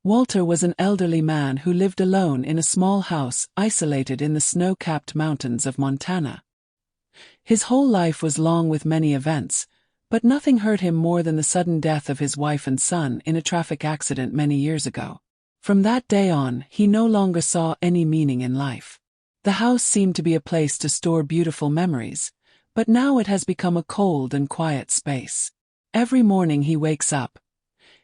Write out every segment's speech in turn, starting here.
Walter was an elderly man who lived alone in a small house isolated in the snow-capped mountains of Montana. His whole life was long with many events, but nothing hurt him more than the sudden death of his wife and son in a traffic accident many years ago. From that day on, he no longer saw any meaning in life. The house seemed to be a place to store beautiful memories, but now it has become a cold and quiet space. Every morning he wakes up.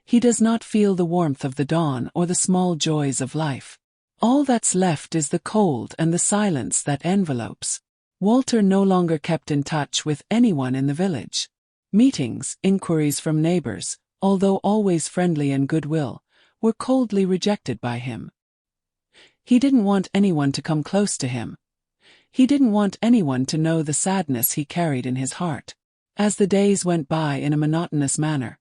He does not feel the warmth of the dawn or the small joys of life. All that's left is the cold and the silence that envelopes. Walter no longer kept in touch with anyone in the village. Meetings, inquiries from neighbors, although always friendly and goodwill, were coldly rejected by him. He didn't want anyone to come close to him. He didn't want anyone to know the sadness he carried in his heart. As the days went by in a monotonous manner,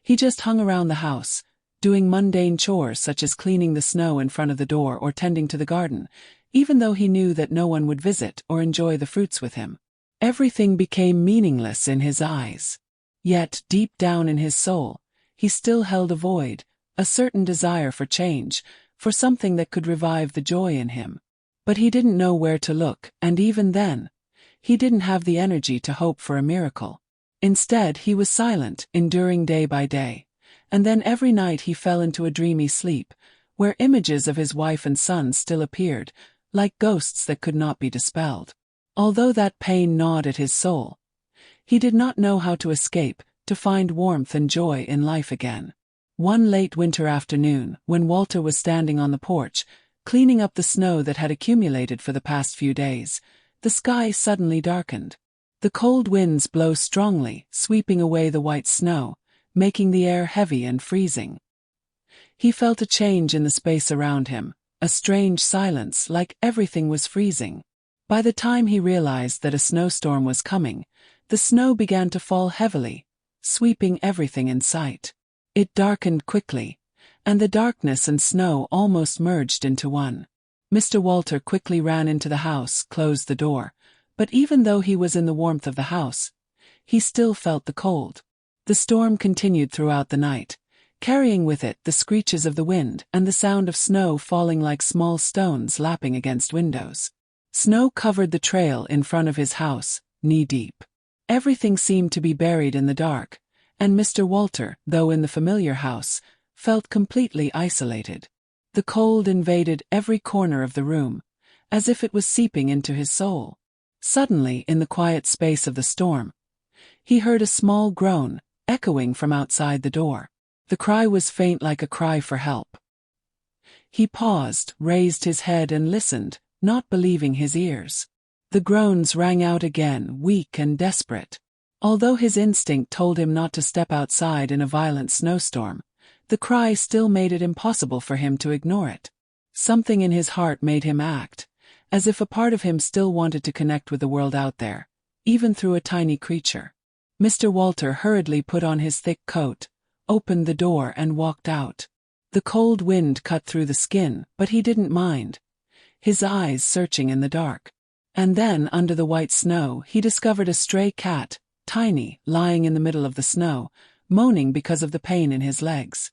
he just hung around the house, doing mundane chores such as cleaning the snow in front of the door or tending to the garden, even though he knew that no one would visit or enjoy the fruits with him. Everything became meaningless in his eyes. Yet, deep down in his soul, he still held a void, a certain desire for change, for something that could revive the joy in him. But he didn't know where to look, and even then, he didn't have the energy to hope for a miracle. Instead, he was silent, enduring day by day, and then every night he fell into a dreamy sleep, where images of his wife and son still appeared, like ghosts that could not be dispelled. Although that pain gnawed at his soul, he did not know how to escape, to find warmth and joy in life again. One late winter afternoon, when Walter was standing on the porch, cleaning up the snow that had accumulated for the past few days, the sky suddenly darkened. The cold winds blow strongly, sweeping away the white snow, making the air heavy and freezing. He felt a change in the space around him, a strange silence, like everything was freezing. By the time he realized that a snowstorm was coming, the snow began to fall heavily, sweeping everything in sight. It darkened quickly, and the darkness and snow almost merged into one. Mr. Walter quickly ran into the house, closed the door, but even though he was in the warmth of the house, he still felt the cold. The storm continued throughout the night, carrying with it the screeches of the wind and the sound of snow falling like small stones lapping against windows. Snow covered the trail in front of his house, knee-deep. Everything seemed to be buried in the dark, and Mr. Walter, though in the familiar house, felt completely isolated. The cold invaded every corner of the room, as if it was seeping into his soul. Suddenly, in the quiet space of the storm, he heard a small groan, echoing from outside the door. The cry was faint, like a cry for help. He paused, raised his head and listened, not believing his ears. The groans rang out again, weak and desperate. Although his instinct told him not to step outside in a violent snowstorm, the cry still made it impossible for him to ignore it. Something in his heart made him act, as if a part of him still wanted to connect with the world out there, even through a tiny creature. Mr. Walter hurriedly put on his thick coat, opened the door and walked out. The cold wind cut through the skin, but he didn't mind, his eyes searching in the dark. And then, under the white snow, he discovered a stray cat, tiny, lying in the middle of the snow, moaning because of the pain in his legs.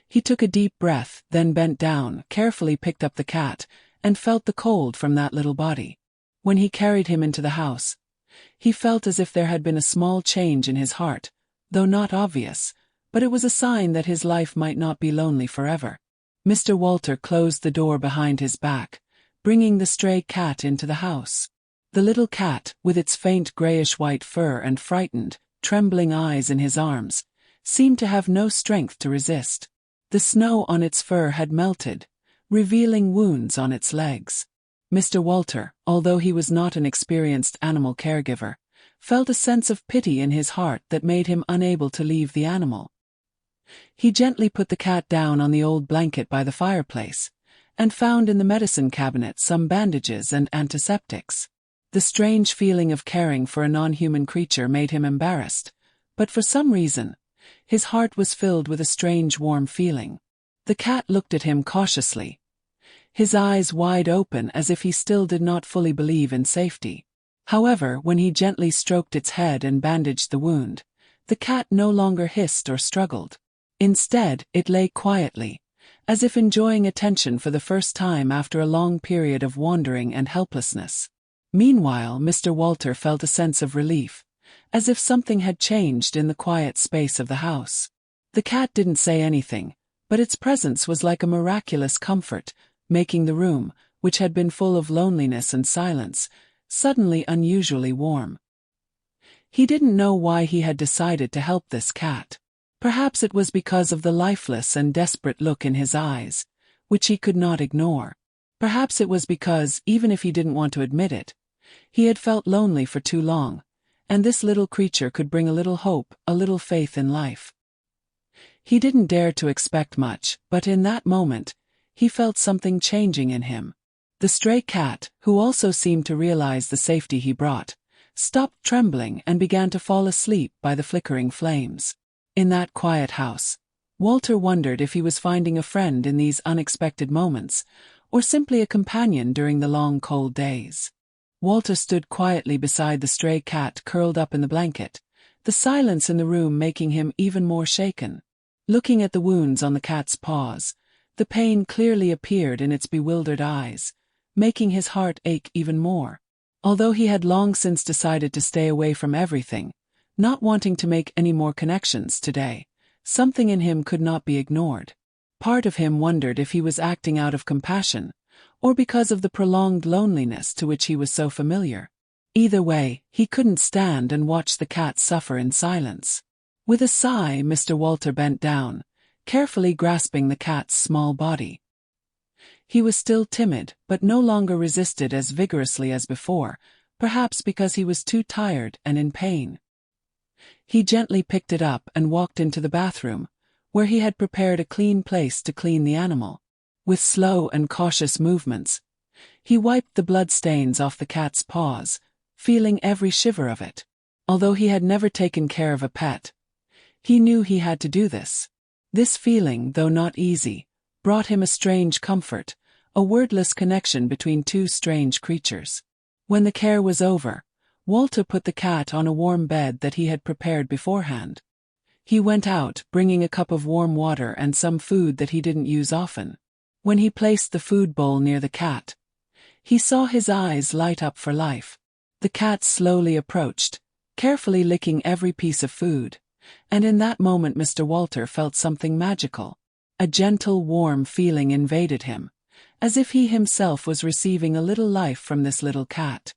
He took a deep breath, then bent down, carefully picked up the cat, and felt the cold from that little body. When he carried him into the house, he felt as if there had been a small change in his heart, though not obvious, but it was a sign that his life might not be lonely forever. Mr. Walter closed the door behind his back, bringing the stray cat into the house. The little cat, with its faint grayish-white fur and frightened, trembling eyes in his arms, seemed to have no strength to resist. The snow on its fur had melted, revealing wounds on its legs. Mr. Walter, although he was not an experienced animal caregiver, felt a sense of pity in his heart that made him unable to leave the animal. He gently put the cat down on the old blanket by the fireplace, and found in the medicine cabinet some bandages and antiseptics. The strange feeling of caring for a non-human creature made him embarrassed, but for some reason, his heart was filled with a strange warm feeling. The cat looked at him cautiously, his eyes wide open as if he still did not fully believe in safety. However, when he gently stroked its head and bandaged the wound, the cat no longer hissed or struggled. Instead, it lay quietly, as if enjoying attention for the first time after a long period of wandering and helplessness. Meanwhile, Mr. Walter felt a sense of relief, as if something had changed in the quiet space of the house. The cat didn't say anything, but its presence was like a miraculous comfort, making the room, which had been full of loneliness and silence, suddenly unusually warm. He didn't know why he had decided to help this cat. Perhaps it was because of the lifeless and desperate look in his eyes, which he could not ignore. Perhaps it was because, even if he didn't want to admit it, he had felt lonely for too long, and this little creature could bring a little hope, a little faith in life. He didn't dare to expect much, but in that moment, he felt something changing in him. The stray cat, who also seemed to realize the safety he brought, stopped trembling and began to fall asleep by the flickering flames. In that quiet house, Walter wondered if he was finding a friend in these unexpected moments, or simply a companion during the long cold days. Walter stood quietly beside the stray cat curled up in the blanket, the silence in the room making him even more shaken. Looking at the wounds on the cat's paws, the pain clearly appeared in its bewildered eyes, making his heart ache even more. Although he had long since decided to stay away from everything, not wanting to make any more connections today, something in him could not be ignored. Part of him wondered if he was acting out of compassion, or because of the prolonged loneliness to which he was so familiar. Either way, he couldn't stand and watch the cat suffer in silence. With a sigh, Mr. Walter bent down, carefully grasping the cat's small body. He was still timid, but no longer resisted as vigorously as before, perhaps because he was too tired and in pain. He gently picked it up and walked into the bathroom, where he had prepared a clean place to clean the animal. With slow and cautious movements, he wiped the blood stains off the cat's paws, feeling every shiver of it. Although he had never taken care of a pet, he knew he had to do this. This feeling, though not easy, brought him a strange comfort, a wordless connection between two strange creatures. When the care was over, Walter put the cat on a warm bed that he had prepared beforehand. He went out, bringing a cup of warm water and some food that he didn't use often. When he placed the food bowl near the cat, he saw his eyes light up for life. The cat slowly approached, carefully licking every piece of food, and in that moment Mr. Walter felt something magical. A gentle, warm feeling invaded him, as if he himself was receiving a little life from this little cat.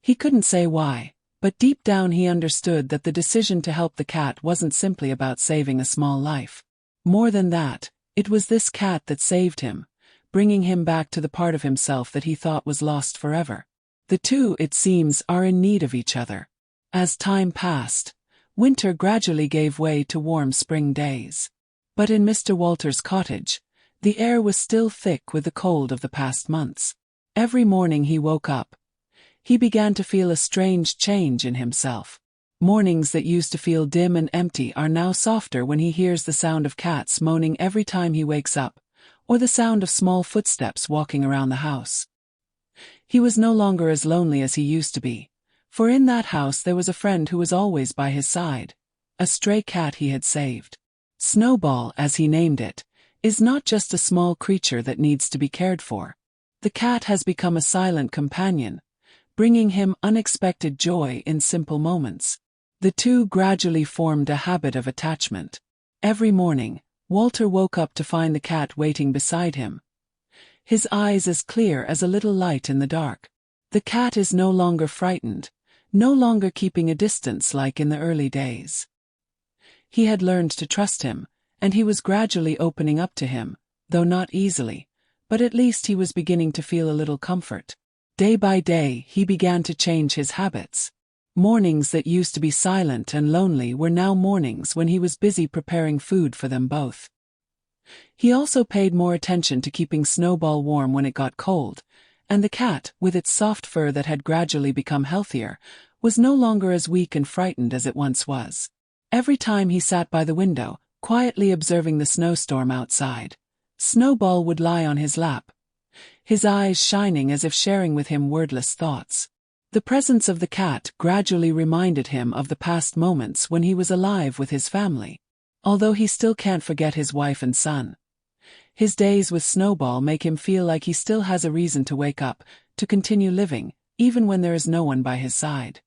He couldn't say why, but deep down he understood that the decision to help the cat wasn't simply about saving a small life. More than that, it was this cat that saved him, bringing him back to the part of himself that he thought was lost forever. The two, it seems, are in need of each other. As time passed, winter gradually gave way to warm spring days. But in Mr. Walter's cottage, the air was still thick with the cold of the past months. Every morning he woke up, he began to feel a strange change in himself. Mornings that used to feel dim and empty are now softer when he hears the sound of cats moaning every time he wakes up, or the sound of small footsteps walking around the house. He was no longer as lonely as he used to be, for in that house there was a friend who was always by his side, a stray cat he had saved. Snowball, as he named it, is not just a small creature that needs to be cared for. The cat has become a silent companion, bringing him unexpected joy in simple moments. The two gradually formed a habit of attachment. Every morning, Walter woke up to find the cat waiting beside him, his eyes as clear as a little light in the dark. The cat is no longer frightened, no longer keeping a distance like in the early days. He had learned to trust him, and he was gradually opening up to him, though not easily, but at least he was beginning to feel a little comfort. Day by day, he began to change his habits. Mornings that used to be silent and lonely were now mornings when he was busy preparing food for them both. He also paid more attention to keeping Snowball warm when it got cold, and the cat, with its soft fur that had gradually become healthier, was no longer as weak and frightened as it once was. Every time he sat by the window, quietly observing the snowstorm outside, Snowball would lie on his lap, his eyes shining as if sharing with him wordless thoughts. The presence of the cat gradually reminded him of the past moments when he was alive with his family. although he still can't forget his wife and son. His days with Snowball make him feel like he still has a reason to wake up, to continue living, even when there is no one by his side.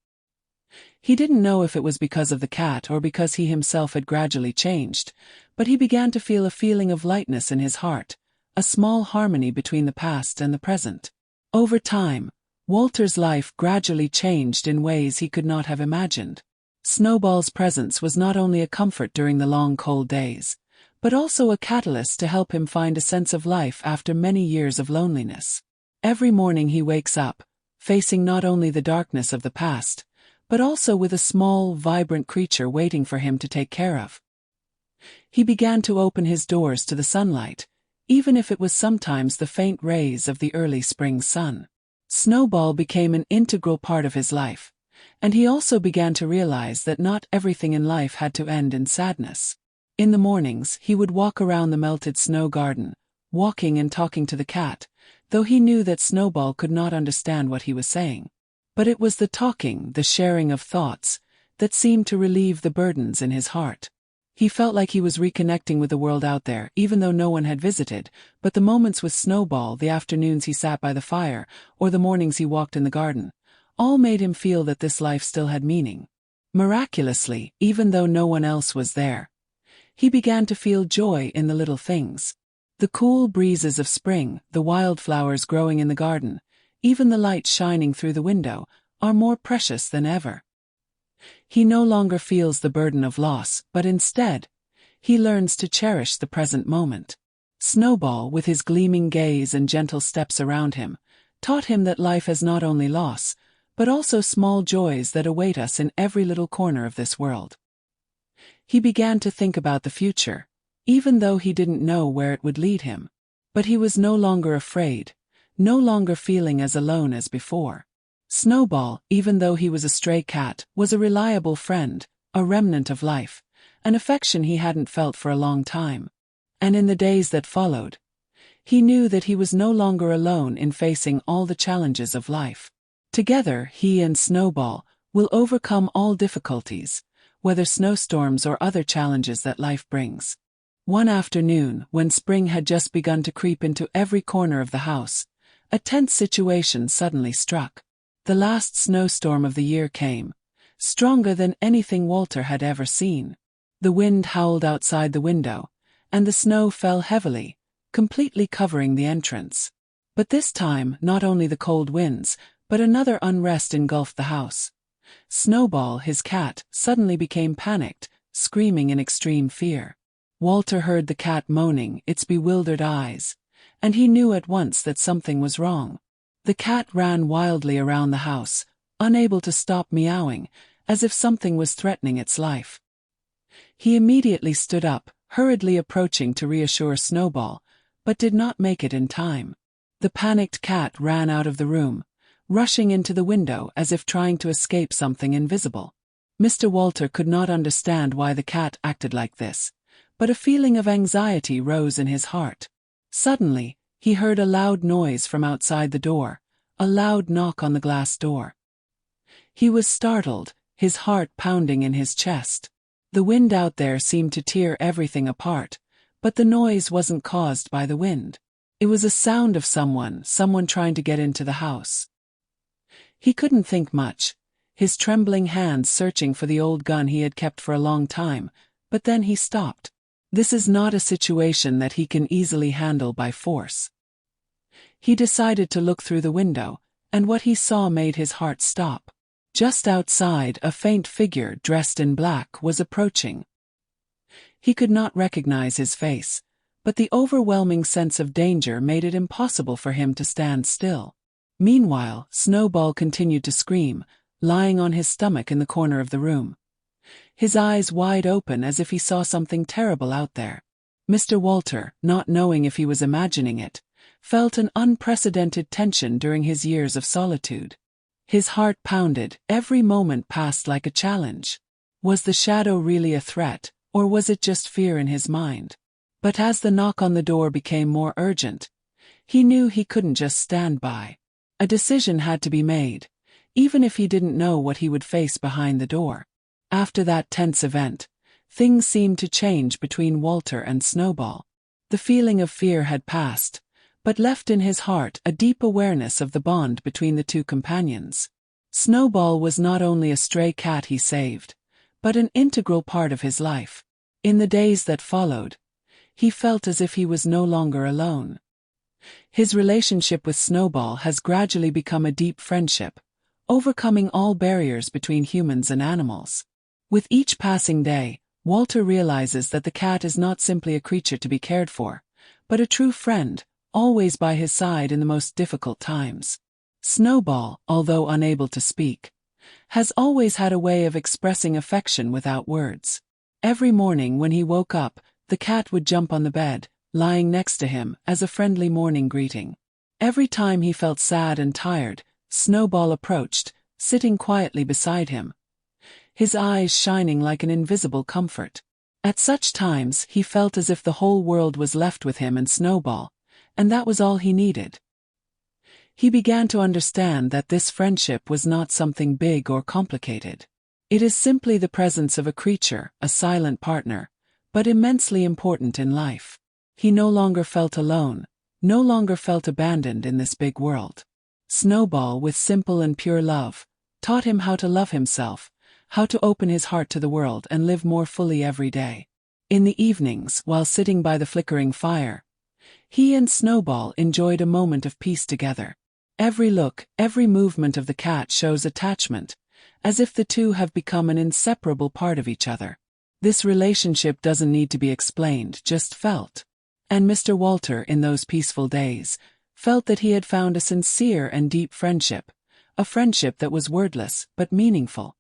He didn't know if it was because of the cat or because he himself had gradually changed, but he began to feel a feeling of lightness in his heart, a small harmony between the past and the present. Over time, Walter's life gradually changed in ways he could not have imagined. Snowball's presence was not only a comfort during the long cold days, but also a catalyst to help him find a sense of life after many years of loneliness. Every morning he wakes up, facing not only the darkness of the past, but also with a small, vibrant creature waiting for him to take care of. He began to open his doors to the sunlight, even if it was sometimes the faint rays of the early spring sun. Snowball became an integral part of his life, and he also began to realize that not everything in life had to end in sadness. In the mornings, he would walk around the melted snow garden, walking and talking to the cat, though he knew that Snowball could not understand what he was saying. But it was the talking, the sharing of thoughts, that seemed to relieve the burdens in his heart. He felt like he was reconnecting with the world out there, even though no one had visited, but the moments with Snowball, the afternoons he sat by the fire, or the mornings he walked in the garden, all made him feel that this life still had meaning. Miraculously, even though no one else was there, he began to feel joy in the little things. The cool breezes of spring, the wildflowers growing in the garden, even the light shining through the window, are more precious than ever. He no longer feels the burden of loss, but instead, he learns to cherish the present moment. Snowball, with his gleaming gaze and gentle steps around him, taught him that life has not only loss, but also small joys that await us in every little corner of this world. He began to think about the future, even though he didn't know where it would lead him. But he was no longer afraid, no longer feeling as alone as before. Snowball, even though he was a stray cat, was a reliable friend, a remnant of life, an affection he hadn't felt for a long time. And in the days that followed, he knew that he was no longer alone in facing all the challenges of life. Together, he and Snowball will overcome all difficulties, whether snowstorms or other challenges that life brings. One afternoon, when spring had just begun to creep into every corner of the house, a tense situation suddenly struck. The last snowstorm of the year came, stronger than anything Walter had ever seen. The wind howled outside the window, and the snow fell heavily, completely covering the entrance. But this time, not only the cold winds, but another unrest engulfed the house. Snowball, his cat, suddenly became panicked, screaming in extreme fear. Walter heard the cat moaning its bewildered eyes, and he knew at once that something was wrong. The cat ran wildly around the house, unable to stop meowing, as if something was threatening its life. He immediately stood up, hurriedly approaching to reassure Snowball, but did not make it in time. The panicked cat ran out of the room, rushing into the window as if trying to escape something invisible. Mr. Walter could not understand why the cat acted like this, but a feeling of anxiety rose in his heart. Suddenly, he heard a loud noise from outside the door, a loud knock on the glass door. He was startled, his heart pounding in his chest. The wind out there seemed to tear everything apart, but the noise wasn't caused by the wind. It was a sound of someone trying to get into the house. He couldn't think much, his trembling hands searching for the old gun he had kept for a long time, but then he stopped. This is not a situation that he can easily handle by force. He decided to look through the window, and what he saw made his heart stop. Just outside, a faint figure dressed in black was approaching. He could not recognize his face, but the overwhelming sense of danger made it impossible for him to stand still. Meanwhile, Snowball continued to scream, lying on his stomach in the corner of the room, his eyes wide open as if he saw something terrible out there. Mr. Walter, not knowing if he was imagining it, felt an unprecedented tension during his years of solitude. His heart pounded, every moment passed like a challenge. Was the shadow really a threat, or was it just fear in his mind? But as the knock on the door became more urgent, he knew he couldn't just stand by. A decision had to be made, even if he didn't know what he would face behind the door. After that tense event, things seemed to change between Walter and Snowball. The feeling of fear had passed, but left in his heart a deep awareness of the bond between the two companions. Snowball was not only a stray cat he saved, but an integral part of his life. In the days that followed, he felt as if he was no longer alone. His relationship with Snowball has gradually become a deep friendship, overcoming all barriers between humans and animals. With each passing day, Walter realizes that the cat is not simply a creature to be cared for, but a true friend, always by his side in the most difficult times. Snowball, although unable to speak, has always had a way of expressing affection without words. Every morning when he woke up, the cat would jump on the bed, lying next to him as a friendly morning greeting. Every time he felt sad and tired, Snowball approached, sitting quietly beside him, his eyes shining like an invisible comfort. At such times he felt as if the whole world was left with him and Snowball, and that was all he needed. He began to understand that this friendship was not something big or complicated. It is simply the presence of a creature, a silent partner, but immensely important in life. He no longer felt alone, no longer felt abandoned in this big world. Snowball, with simple and pure love, taught him how to love himself, how to open his heart to the world and live more fully every day. In the evenings, while sitting by the flickering fire, he and Snowball enjoyed a moment of peace together. Every look, every movement of the cat shows attachment, as if the two have become an inseparable part of each other. This relationship doesn't need to be explained, just felt. And Mr. Walter, in those peaceful days, felt that he had found a sincere and deep friendship, a friendship that was wordless but meaningful.